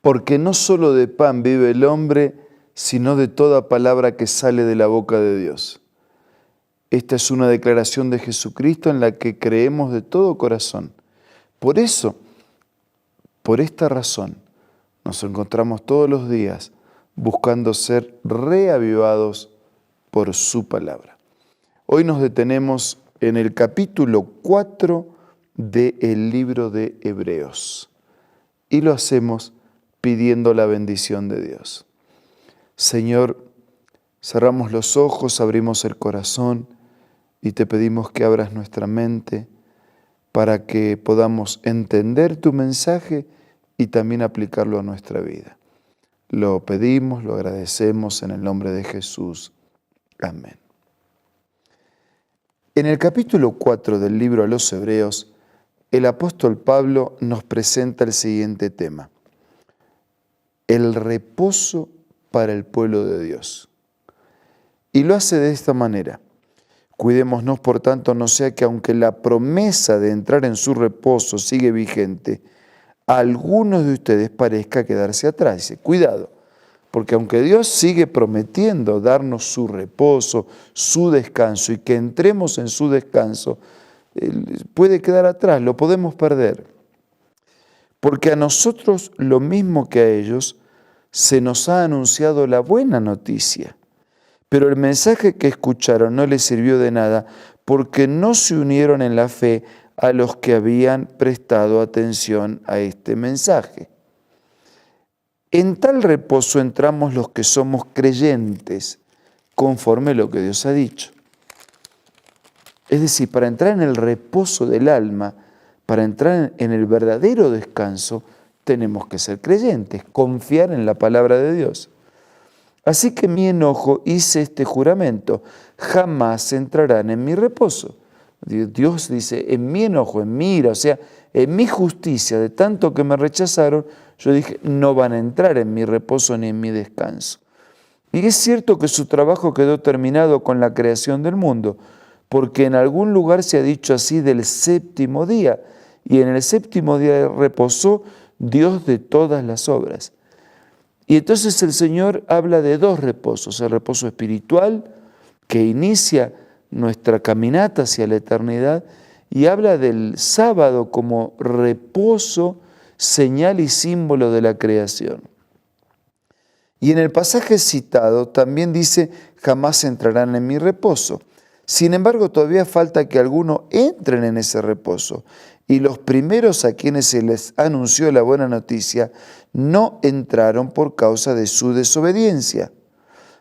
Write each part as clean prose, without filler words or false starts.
Porque no solo de pan vive el hombre, sino de toda palabra que sale de la boca de Dios. Esta es una declaración de Jesucristo en la que creemos de todo corazón. Por eso, por esta razón, nos encontramos todos los días buscando ser reavivados por su palabra. Hoy nos detenemos en el capítulo 4 del libro de Hebreos y lo hacemos pidiendo la bendición de Dios. Señor, cerramos los ojos, abrimos el corazón y te pedimos que abras nuestra mente para que podamos entender tu mensaje y también aplicarlo a nuestra vida. Lo pedimos, lo agradecemos en el nombre de Jesús. Amén. En el capítulo 4 del libro a los Hebreos, el apóstol Pablo nos presenta el siguiente tema: el reposo para el pueblo de Dios. Y lo hace de esta manera: cuidémonos, por tanto, no sea que aunque la promesa de entrar en su reposo sigue vigente, a algunos de ustedes parezca quedarse atrás. Dice, cuidado, porque aunque Dios sigue prometiendo darnos su reposo, su descanso, y que entremos en su descanso, puede quedar atrás, lo podemos perder. Porque a nosotros, lo mismo que a ellos, se nos ha anunciado la buena noticia. Pero el mensaje que escucharon no les sirvió de nada porque no se unieron en la fe a los que habían prestado atención a este mensaje. En tal reposo entramos los que somos creyentes, conforme a lo que Dios ha dicho. Es decir, para entrar en el reposo del alma, para entrar en el verdadero descanso, tenemos que ser creyentes, confiar en la palabra de Dios. Así que en mi enojo hice este juramento: jamás entrarán en mi reposo. Dios dice, en mi enojo, en mi ira, o sea, en mi justicia, de tanto que me rechazaron, yo dije, no van a entrar en mi reposo ni en mi descanso. Y es cierto que su trabajo quedó terminado con la creación del mundo, porque en algún lugar se ha dicho así del séptimo día, y en el séptimo día reposó Dios de todas las obras. Y entonces el Señor habla de dos reposos: el reposo espiritual, que inicia nuestra caminata hacia la eternidad, y habla del sábado como reposo, señal y símbolo de la creación. Y en el pasaje citado también dice, jamás entrarán en mi reposo. Sin embargo, todavía falta que algunos entren en ese reposo. Y los primeros a quienes se les anunció la buena noticia no entraron por causa de su desobediencia.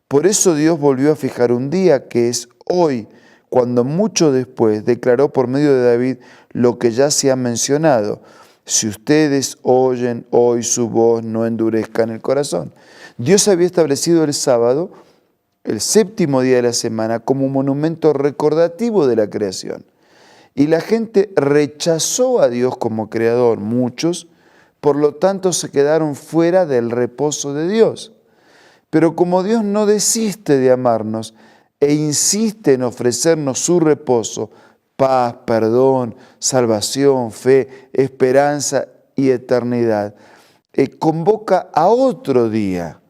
Por eso Dios volvió a fijar un día, que es hoy, cuando mucho después declaró por medio de David lo que ya se ha mencionado: si ustedes oyen hoy su voz, no endurezcan el corazón. Dios había establecido el sábado, el séptimo día de la semana, como un monumento recordativo de la creación. Y la gente rechazó a Dios como creador, muchos, por lo tanto se quedaron fuera del reposo de Dios. Pero como Dios no desiste de amarnos e insiste en ofrecernos su reposo, paz, perdón, salvación, fe, esperanza y eternidad, convoca a otro día.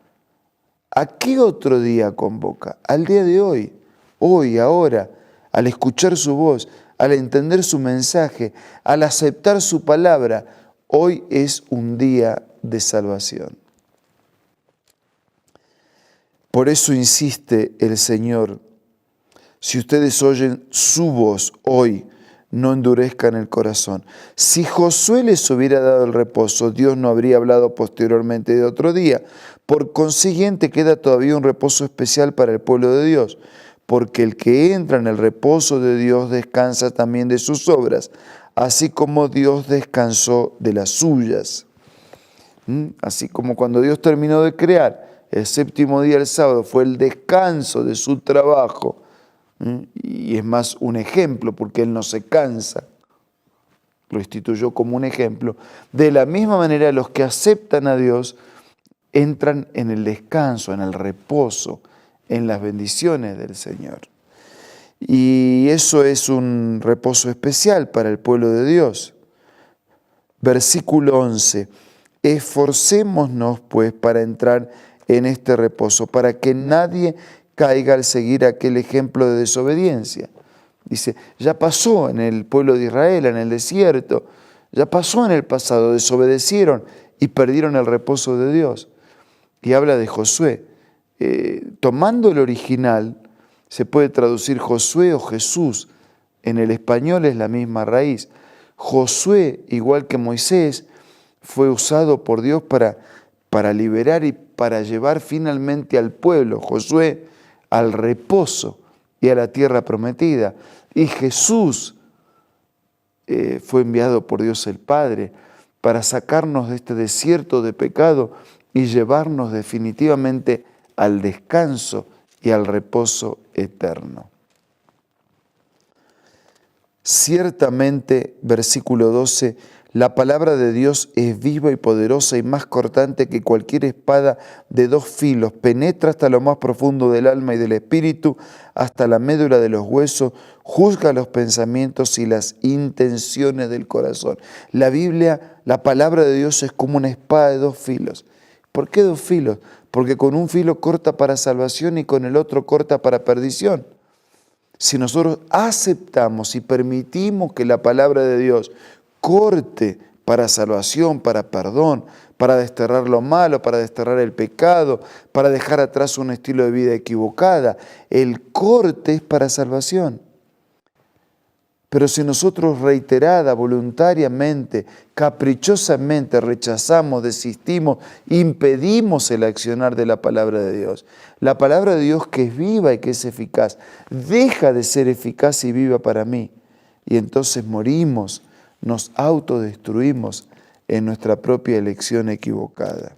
¿A qué otro día convoca? Al día de hoy, ahora, al escuchar su voz, al entender su mensaje, al aceptar su palabra. Hoy es un día de salvación. Por eso insiste el Señor: si ustedes oyen su voz hoy, no endurezcan el corazón. Si Josué les hubiera dado el reposo, Dios no habría hablado posteriormente de otro día. Por consiguiente, queda todavía un reposo especial para el pueblo de Dios, porque el que entra en el reposo de Dios descansa también de sus obras, así como Dios descansó de las suyas. Así como cuando Dios terminó de crear, el séptimo día, el sábado, fue el descanso de su trabajo. Y es más un ejemplo, porque Él no se cansa. Lo instituyó como un ejemplo. De la misma manera, los que aceptan a Dios entran en el descanso, en el reposo, en las bendiciones del Señor. Y eso es un reposo especial para el pueblo de Dios. Versículo 11. Esforcémonos, pues, para entrar en este reposo, para que nadie caiga al seguir aquel ejemplo de desobediencia. Dice, ya pasó en el pueblo de Israel, en el desierto, ya pasó en el pasado, desobedecieron y perdieron el reposo de Dios. Y habla de Josué. Tomando el original, se puede traducir Josué o Jesús. En el español es la misma raíz. Josué, igual que Moisés, fue usado por Dios para liberar y para llevar finalmente al pueblo, Josué, al reposo y a la tierra prometida. Y Jesús fue enviado por Dios el Padre para sacarnos de este desierto de pecado y llevarnos definitivamente al descanso y al reposo eterno. Ciertamente, versículo 12, la palabra de Dios es viva y poderosa y más cortante que cualquier espada de dos filos, penetra hasta lo más profundo del alma y del espíritu, hasta la médula de los huesos, juzga los pensamientos y las intenciones del corazón. La Biblia, la palabra de Dios es como una espada de dos filos. ¿Por qué dos filos? Porque con un filo corta para salvación y con el otro corta para perdición. Si nosotros aceptamos y permitimos que la palabra de Dios corte para salvación, para perdón, para desterrar lo malo, para desterrar el pecado, para dejar atrás un estilo de vida equivocada, el corte es para salvación. Pero si nosotros reiterada, voluntariamente, caprichosamente rechazamos, desistimos, impedimos el accionar de la palabra de Dios, la palabra de Dios que es viva y que es eficaz, deja de ser eficaz y viva para mí. Y entonces morimos, nos autodestruimos en nuestra propia elección equivocada.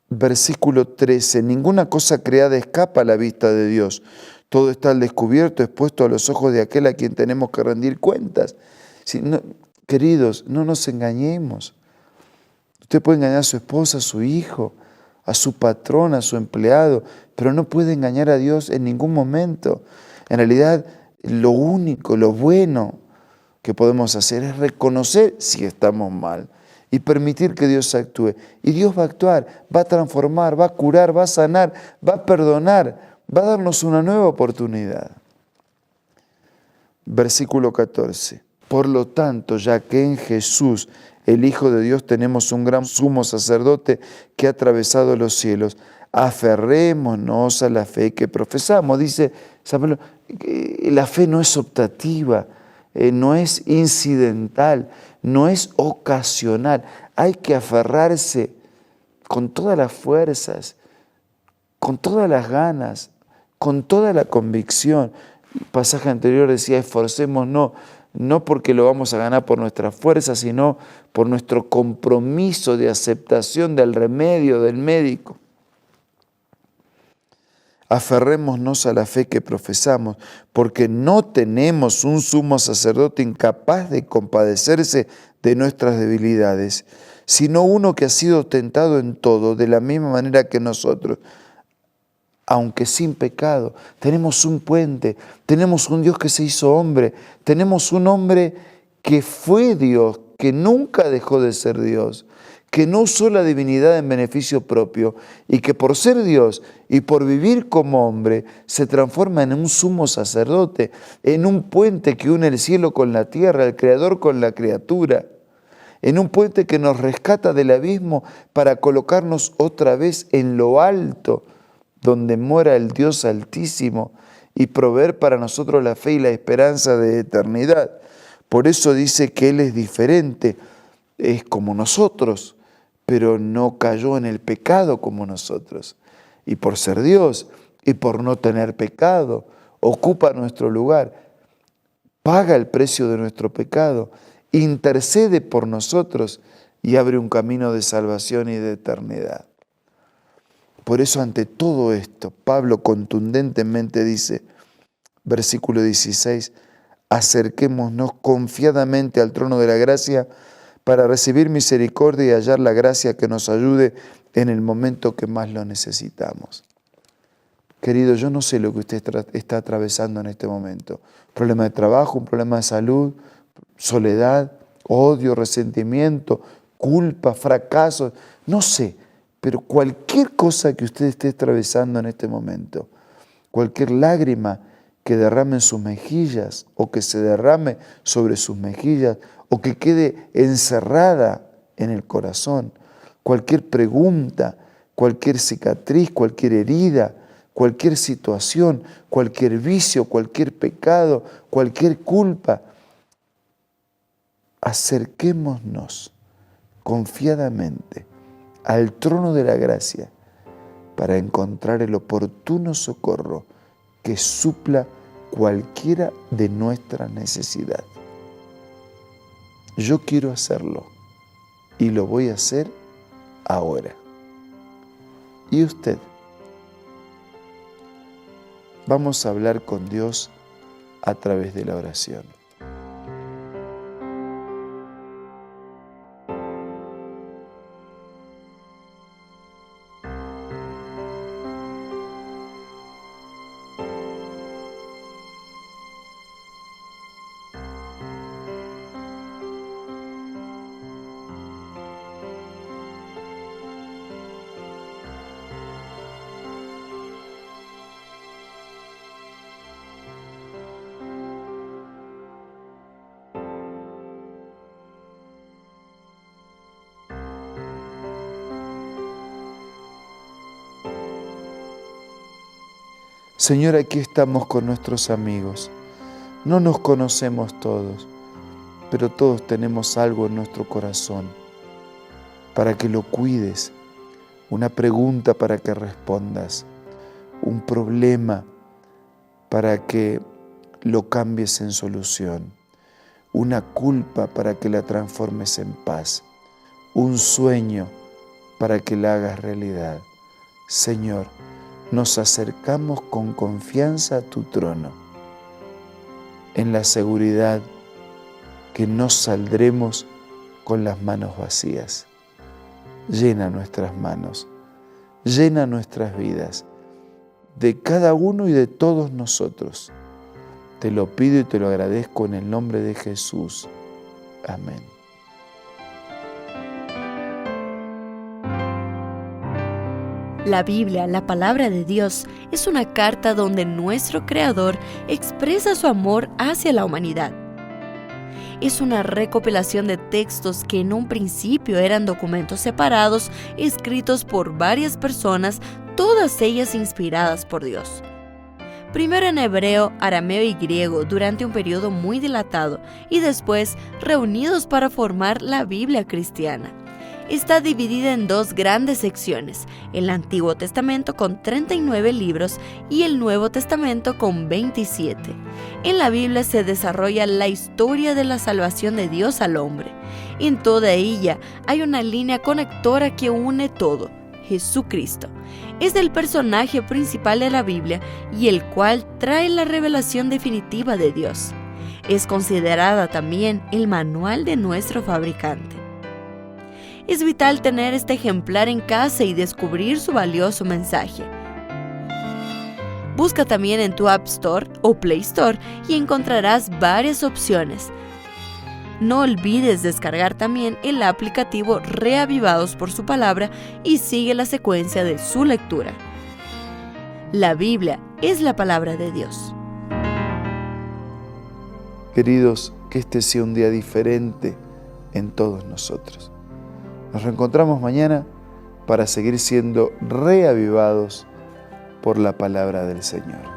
Versículo 13. Ninguna cosa creada escapa a la vista de Dios. Todo está al descubierto, expuesto a los ojos de aquel a quien tenemos que rendir cuentas. Queridos, no nos engañemos. Usted puede engañar a su esposa, a su hijo, a su patrón, a su empleado, pero no puede engañar a Dios en ningún momento. En realidad, lo único, lo bueno que podemos hacer es reconocer si estamos mal y permitir que Dios actúe. Y Dios va a actuar, va a transformar, va a curar, va a sanar, va a perdonar, va a darnos una nueva oportunidad. Versículo 14. Por lo tanto, ya que en Jesús, el Hijo de Dios, tenemos un gran sumo sacerdote que ha atravesado los cielos, aferrémonos a la fe que profesamos. Dice San Pablo, la fe no es optativa, no es incidental, no es ocasional. Hay que aferrarse con todas las fuerzas, con todas las ganas, con toda la convicción. El pasaje anterior decía, esforcémonos, no porque lo vamos a ganar por nuestra fuerza, sino por nuestro compromiso de aceptación del remedio del médico. Aferrémonos a la fe que profesamos, porque no tenemos un sumo sacerdote incapaz de compadecerse de nuestras debilidades, sino uno que ha sido tentado en todo, de la misma manera que nosotros, aunque sin pecado. Tenemos un puente, tenemos un Dios que se hizo hombre, tenemos un hombre que fue Dios, que nunca dejó de ser Dios, que no usó la divinidad en beneficio propio y que por ser Dios y por vivir como hombre se transforma en un sumo sacerdote, en un puente que une el cielo con la tierra, el creador con la criatura, en un puente que nos rescata del abismo para colocarnos otra vez en lo alto, donde mora el Dios Altísimo y proveer para nosotros la fe y la esperanza de eternidad. Por eso dice que Él es diferente, es como nosotros, pero no cayó en el pecado como nosotros. Y por ser Dios y por no tener pecado, ocupa nuestro lugar, paga el precio de nuestro pecado, intercede por nosotros y abre un camino de salvación y de eternidad. Por eso, ante todo esto, Pablo contundentemente dice, versículo 16, acerquémonos confiadamente al trono de la gracia para recibir misericordia y hallar la gracia que nos ayude en el momento que más lo necesitamos. Querido, yo no sé lo que usted está atravesando en este momento. Un problema de trabajo, un problema de salud, soledad, odio, resentimiento, culpa, fracaso, no sé, pero cualquier cosa que usted esté atravesando en este momento, cualquier lágrima que derrame en sus mejillas o que se derrame sobre sus mejillas o que quede encerrada en el corazón, cualquier pregunta, cualquier cicatriz, cualquier herida, cualquier situación, cualquier vicio, cualquier pecado, cualquier culpa, acerquémonos confiadamente al trono de la gracia para encontrar el oportuno socorro que supla cualquiera de nuestras necesidades. Yo quiero hacerlo y lo voy a hacer ahora. ¿Y usted? Vamos a hablar con Dios a través de la oración. Señor, aquí estamos con nuestros amigos. No nos conocemos todos, pero todos tenemos algo en nuestro corazón para que lo cuides, una pregunta para que respondas, un problema para que lo cambies en solución, una culpa para que la transformes en paz, un sueño para que la hagas realidad. Señor, nos acercamos con confianza a tu trono, en la seguridad que no saldremos con las manos vacías. Llena nuestras manos, llena nuestras vidas, de cada uno y de todos nosotros. Te lo pido y te lo agradezco en el nombre de Jesús. Amén. La Biblia, la palabra de Dios, es una carta donde nuestro Creador expresa su amor hacia la humanidad. Es una recopilación de textos que en un principio eran documentos separados, escritos por varias personas, todas ellas inspiradas por Dios. Primero en hebreo, arameo y griego durante un periodo muy dilatado y después reunidos para formar la Biblia cristiana. Está dividida en dos grandes secciones, el Antiguo Testamento con 39 libros y el Nuevo Testamento con 27. En la Biblia se desarrolla la historia de la salvación de Dios al hombre. En toda ella hay una línea conectora que une todo, Jesucristo. Es el personaje principal de la Biblia y el cual trae la revelación definitiva de Dios. Es considerada también el manual de nuestro fabricante. Es vital tener este ejemplar en casa y descubrir su valioso mensaje. Busca también en tu App Store o Play Store y encontrarás varias opciones. No olvides descargar también el aplicativo Reavivados por su palabra y sigue la secuencia de su lectura. La Biblia es la palabra de Dios. Queridos, que este sea un día diferente en todos nosotros. Nos reencontramos mañana para seguir siendo reavivados por la palabra del Señor.